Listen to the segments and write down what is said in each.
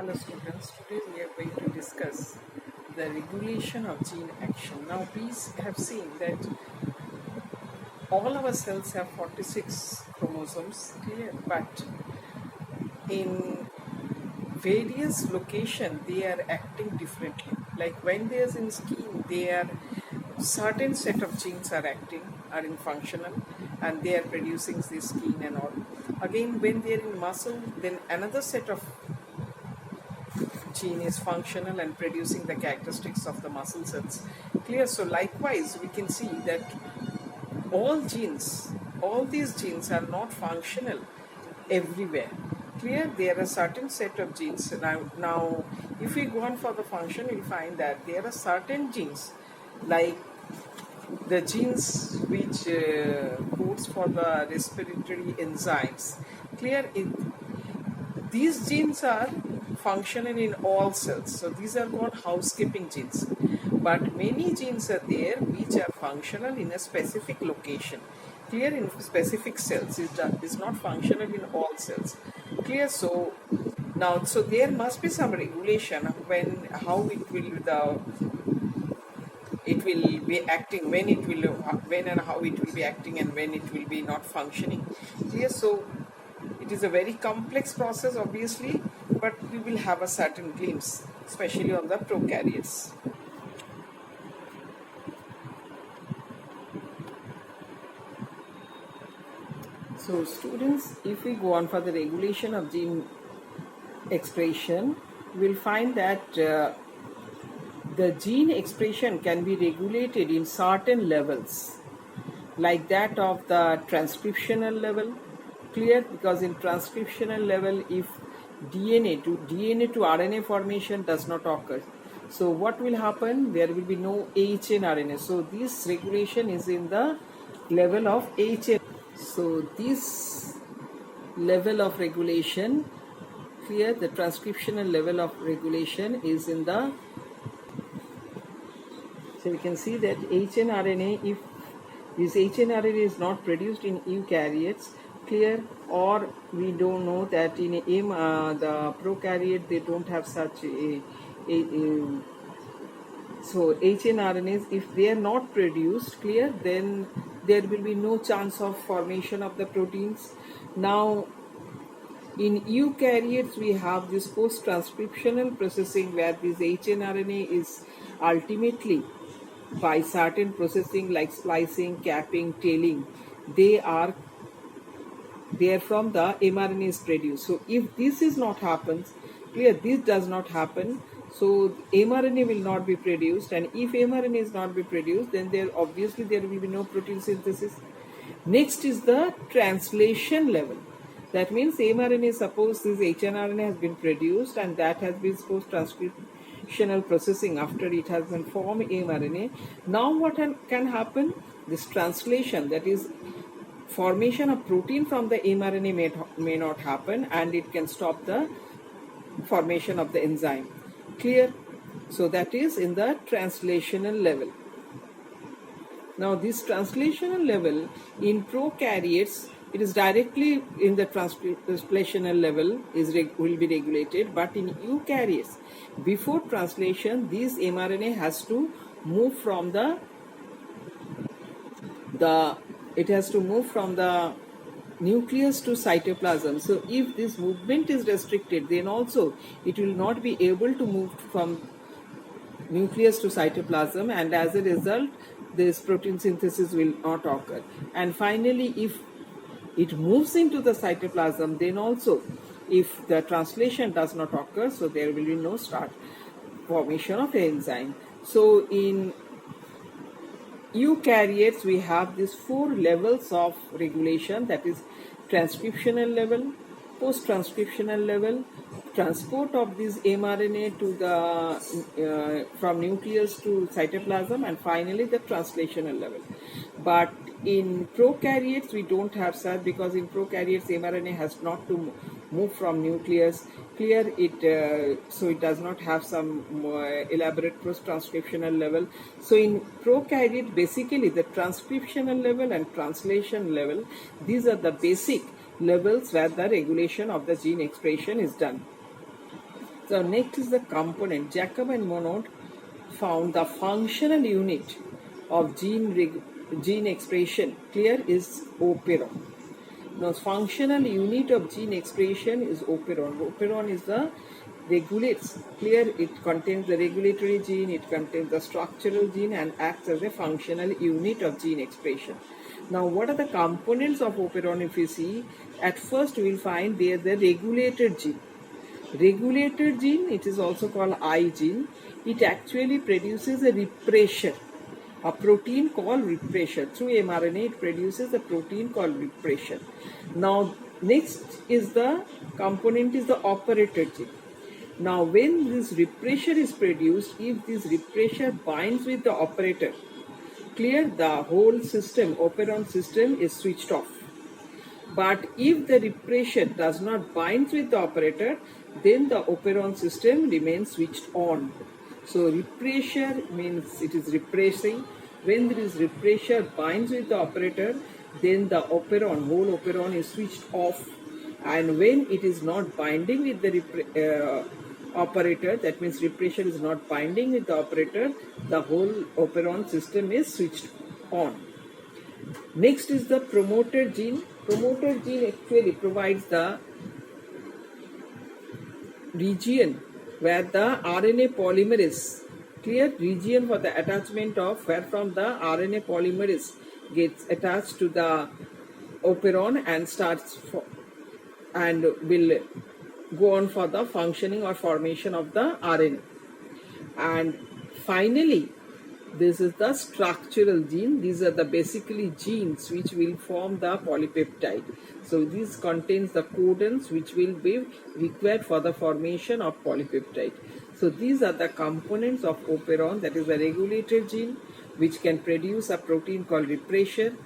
Hello students, today we are going to discuss the regulation of gene action. Now we have seen that all our cells have 46 chromosomes, clear, but in various locations they are acting differently. Like when there's in skin, they are certain set of genes are acting, are in functional, and they are producing this skin and all. Again, when they are in muscle, then another set of gene is functional and producing the characteristics of the muscle cells. Clear? So likewise, we can see that all these genes are not functional everywhere. Clear? There are certain set of genes. Now, if we go on for the function, we'll find that there are certain genes, like the genes which codes for the respiratory enzymes. Clear? These genes are functional in all cells, so these are called housekeeping genes. But many genes are there which are functional in a specific location. Clear? In specific cells, is not functional in all cells. Clear? So now, so there must be some regulation when how it will be acting, when and how it will be acting, and when it will be not functioning. Clear? So it is a very complex process, obviously, but we will have a certain glimpse, especially on the prokaryotes. So students, if we go on for the regulation of gene expression, we will find that the gene expression can be regulated in certain levels, like that of the transcriptional level. Clear? Because in transcriptional level, if DNA to RNA formation does not occur, so what will happen? There will be no HNRNA. So this regulation is in the level of HN. So this level of regulation, clear, the transcriptional level of regulation is in the, so we can see that HNRNA, if this HNRNA is not produced in eukaryotes, clear, or we don't know that in the prokaryote they don't have such so HNRNAs, if they are not produced, clear, then there will be no chance of formation of the proteins. Now in eukaryotes we have this post-transcriptional processing where this HNRNA is ultimately, by certain processing like splicing, capping, tailing, therefrom the mRNA is produced. So if this is not happens, clear, this does not happen, so mRNA will not be produced, and if mRNA is not be produced, then there will be no protein synthesis. Next is the translation level. That means mRNA, suppose this HNRNA has been produced and that has been post-transcriptional processing after it has been formed mRNA. Now what can happen? This translation, that is formation of protein from the mRNA may not happen, and it can stop the formation of the enzyme. Clear? So that is in the translational level. Now this translational level in prokaryotes, it is directly in the translational level will be regulated, but in eukaryotes, before translation, this mRNA has to move from the nucleus to cytoplasm. So if this movement is restricted, then also it will not be able to move from nucleus to cytoplasm, and as a result this protein synthesis will not occur. And finally, if it moves into the cytoplasm, then also if the translation does not occur, so there will be no formation of enzyme. So in eukaryotes we have these 4 levels of regulation, that is transcriptional level, post-transcriptional level, transport of this mRNA to the from nucleus to cytoplasm, and finally the translational level. But in prokaryotes we don't have such, because in prokaryotes mRNA has not to move from nucleus. Clear? So it does not have some elaborate post-transcriptional level. So in prokaryote, basically the transcriptional level and translation level, these are the basic levels where the regulation of the gene expression is done. So next is the component. Jacob and Monod found the functional unit of gene expression, clear, is operon. Now functional unit of gene expression is operon. Operon is the regulates, clear, it contains the regulatory gene, it contains the structural gene and acts as a functional unit of gene expression. Now what are the components of operon? If we see, at first we will find there the regulated gene. Regulated gene, it is also called I gene. It actually produces a repressor, a protein called repressor. Through mRNA, it produces a protein called repressor. Now, next is the component is the operator gene. Now, when this repressor is produced, if this repressor binds with the operator, clear, the whole system, operon system, is switched off. But if the repressor does not bind with the operator, then the operon system remains switched on. So repressor means it is repressing. When there is repressor binds with the operator, then the operon, whole operon, is switched off. And when it is not binding with the operator, that means repressor is not binding with the operator, the whole operon system is switched on. Next is the promoter gene. Promoter gene actually provides the region where the RNA polymerase, clear, region for the attachment of where from the RNA polymerase gets attached to the operon and starts and will go on for the functioning or formation of the RNA. And finally, this is the structural gene. These are the basically genes which will form the polypeptide. So this contains the codons which will be required for the formation of polypeptide. So these are the components of operon, that is the regulator gene which can produce a protein called repressor.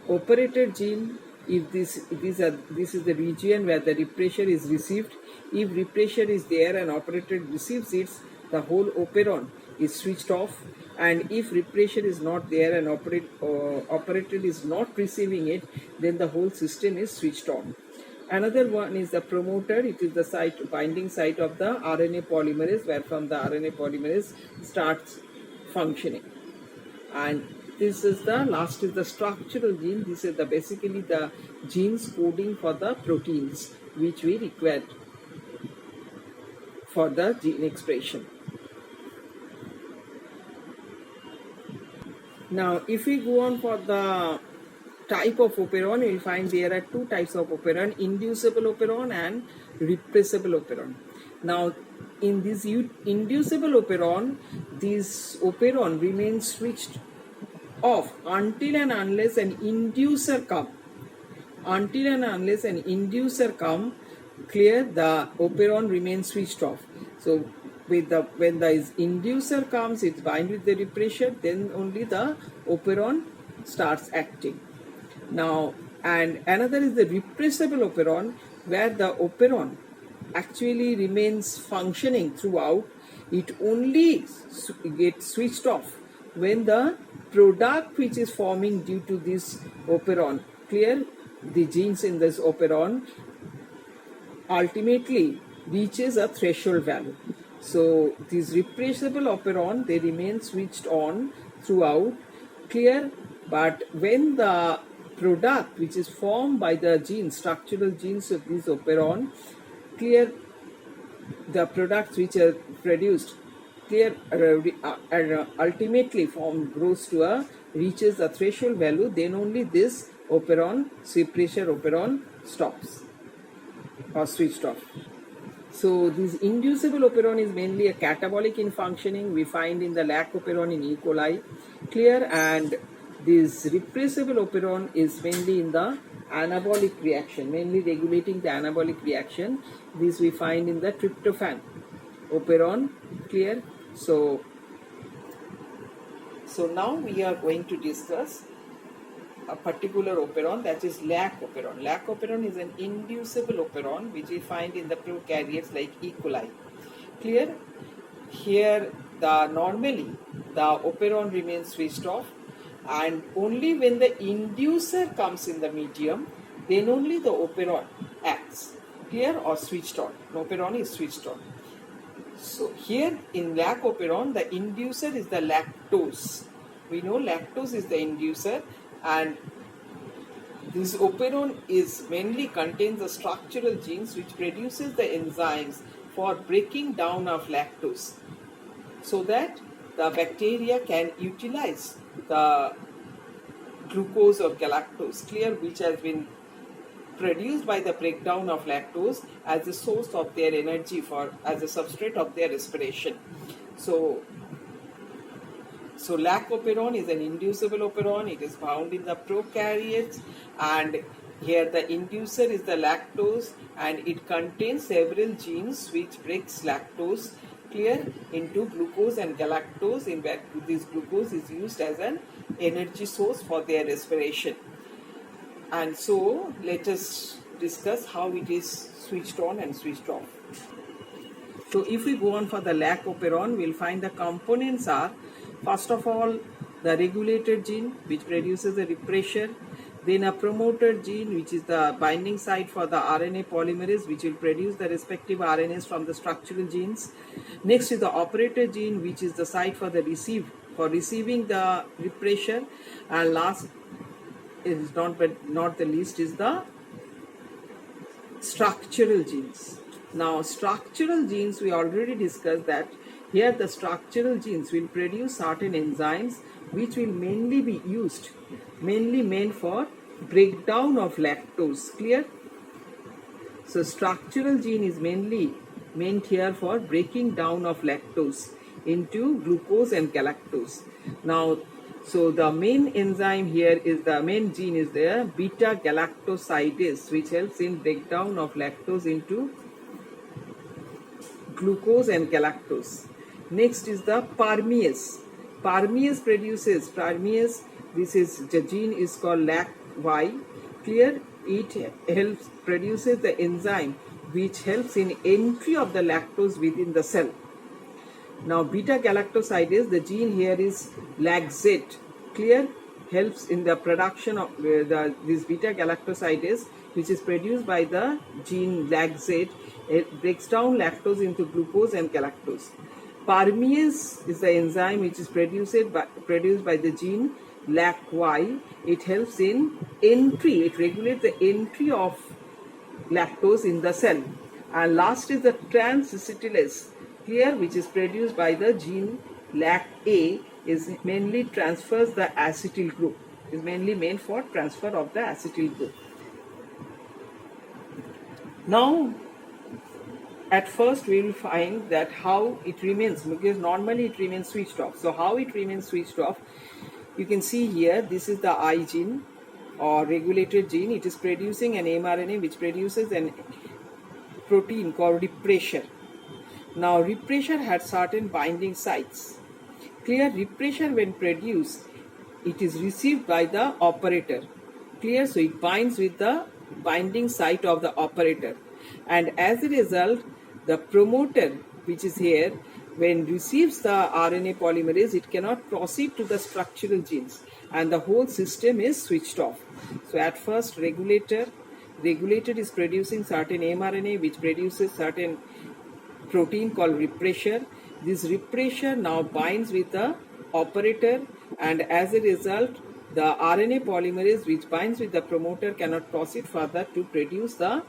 Operator gene, if this is the region where the repressor is received. If repressor is there and operator receives it, the whole operon is switched off. And if repressor is not there and operator is not receiving it, then the whole system is switched on. Another one is the promoter. It is the binding site of the RNA polymerase, where from the RNA polymerase starts functioning. And this is the last is the structural gene. This is the basically the genes coding for the proteins which we require for the gene expression. Now, if we go on for the type of operon, you will find there are two types of operon: inducible operon and repressible operon. Now, in this inducible operon, this operon remains switched off until and unless an inducer comes. Until and unless an inducer comes, clear, the operon remains switched off. So when the inducer comes, it binds with the repressor, then only the operon starts acting. Now, and another is the repressible operon, where the operon actually remains functioning throughout. It only gets switched off when the product which is forming due to this operon, clear, the genes in this operon, ultimately reaches a threshold value. So these repressible operon, they remain switched on throughout, clear, but when the product which is formed by the genes, structural genes of this operon, clear, the products which are produced, clear, ultimately grows to reaches a threshold value, then only this operon, repressor operon, stops or switched off. So this inducible operon is mainly a catabolic in functioning. We find in the lac operon in E. coli, clear, and this repressible operon is mainly in the anabolic reaction, mainly regulating the anabolic reaction. This we find in the tryptophan operon, clear. So now we are going to discuss a particular operon, that is lac operon. Lac operon is an inducible operon which we find in the prokaryotes like E. coli. Clear? Here normally the operon remains switched off, and only when the inducer comes in the medium, then only the operon acts. Clear? Or switched on. The operon is switched on. So here in lac operon, the inducer is the lactose. We know lactose is the inducer, and this operon is mainly contains the structural genes which produces the enzymes for breaking down of lactose, so that the bacteria can utilize the glucose or galactose, clear, which has been produced by the breakdown of lactose as a source of their energy for as a substrate of their respiration. So lac operon is an inducible operon. It is found in the prokaryotes, and here the inducer is the lactose, and it contains several genes which breaks lactose, clear, into glucose and galactose. In fact, this glucose is used as an energy source for their respiration. And so let us discuss how it is switched on and switched off. So if we go on for the lac operon, we'll find the components are, first of all, the regulator gene which produces the repressor, then a promoter gene which is the binding site for the RNA polymerase which will produce the respective RNAs from the structural genes. Next is the operator gene which is the site for the receiving the repressor, and last is not the least is the structural genes. Now structural genes, we already discussed that here the structural genes will produce certain enzymes which will mainly be used, mainly meant for breakdown of lactose, clear? So structural gene is mainly meant here for breaking down of lactose into glucose and galactose. Now, so the main enzyme here is the main gene is the beta galactosidase, which helps in breakdown of lactose into glucose and galactose. Next is the permease. Permease, this is the gene is called LAC-Y, clear? It helps produces the enzyme which helps in entry of the lactose within the cell. Now beta galactosidase, the gene here is LAC-Z, clear? Helps in the production of this beta galactosidase which is produced by the gene LAC-Z. It breaks down lactose into glucose and galactose. Permease is the enzyme which is produced by the gene LAC-Y. It helps in entry, it regulates the entry of lactose in the cell. And last is the transacetylase, clear, which is produced by the gene LAC-A, is mainly transfers the acetyl group, is mainly meant for transfer of the acetyl group. Now at first we will find that how it remains, because normally it remains switched off. So how it remains switched off, you can see here, this is the I gene or regulator gene. It is producing an mRNA which produces an protein called repressor. Now repressor has certain binding sites, clear? Repressor when produced, it is received by the operator, clear? So it binds with the binding site of the operator, and as a result the promoter, which is here, when receives the RNA polymerase, it cannot proceed to the structural genes and the whole system is switched off. So at first regulator is producing certain mRNA which produces certain protein called repressor. This repressor now binds with the operator, and as a result the RNA polymerase which binds with the promoter cannot proceed further to produce the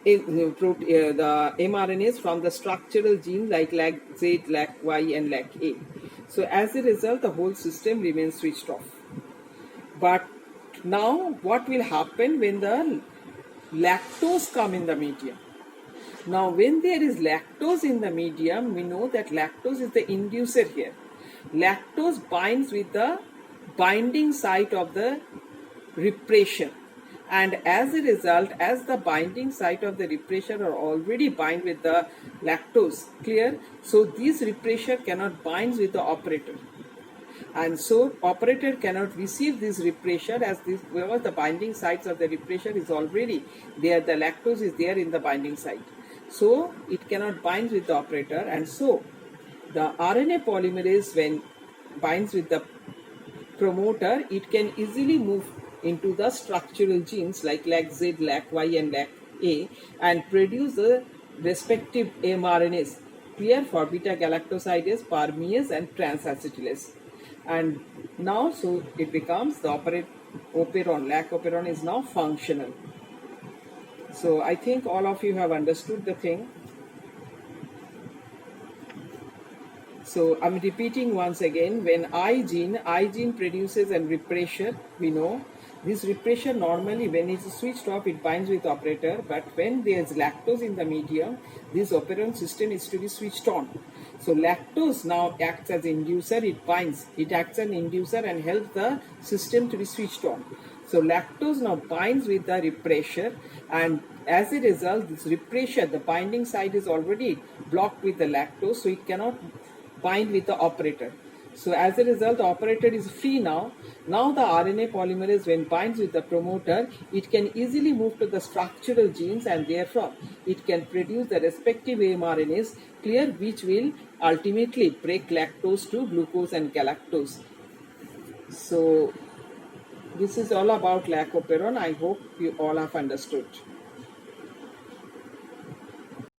mRNAs from the structural genes like LAC-Z, LAC-Y and LAC-A. So as a result the whole system remains switched off. But now what will happen when the lactose come in the medium? Now when there is lactose in the medium, we know that lactose is the inducer here. Lactose binds with the binding site of the repressor, and as a result, as the binding site of the repressor are already bind with the lactose, clear? So this repressor cannot bind with the operator, and so operator cannot receive this repressor, as this, wherever the binding sites of the repressor is already there, the lactose is there in the binding site, so it cannot bind with the operator, and so the RNA polymerase when binds with the promoter, it can easily move into the structural genes like LAC-Z, LAC-Y and LAC-A and produce the respective mRNAs, clear, for beta galactosidase, parmase, and transacetylase. And now, so it becomes the operon, lac operon is now functional. So I think all of you have understood the thing. So I'm repeating once again, when I gene produces a repressor, we know. This repressor normally when it's switched off, it binds with operator, but when there's lactose in the medium, this operon system is to be switched on. So lactose now acts as inducer, it binds, it acts as an inducer and helps the system to be switched on. So lactose now binds with the repressor, and as a result, this repressor, the binding site is already blocked with the lactose, so it cannot bind with the operator. So as a result, the operator is free now. Now the RNA polymerase, when binds with the promoter, it can easily move to the structural genes, and therefore it can produce the respective mRNAs, clear, which will ultimately break lactose to glucose and galactose. So this is all about lac operon. I hope you all have understood.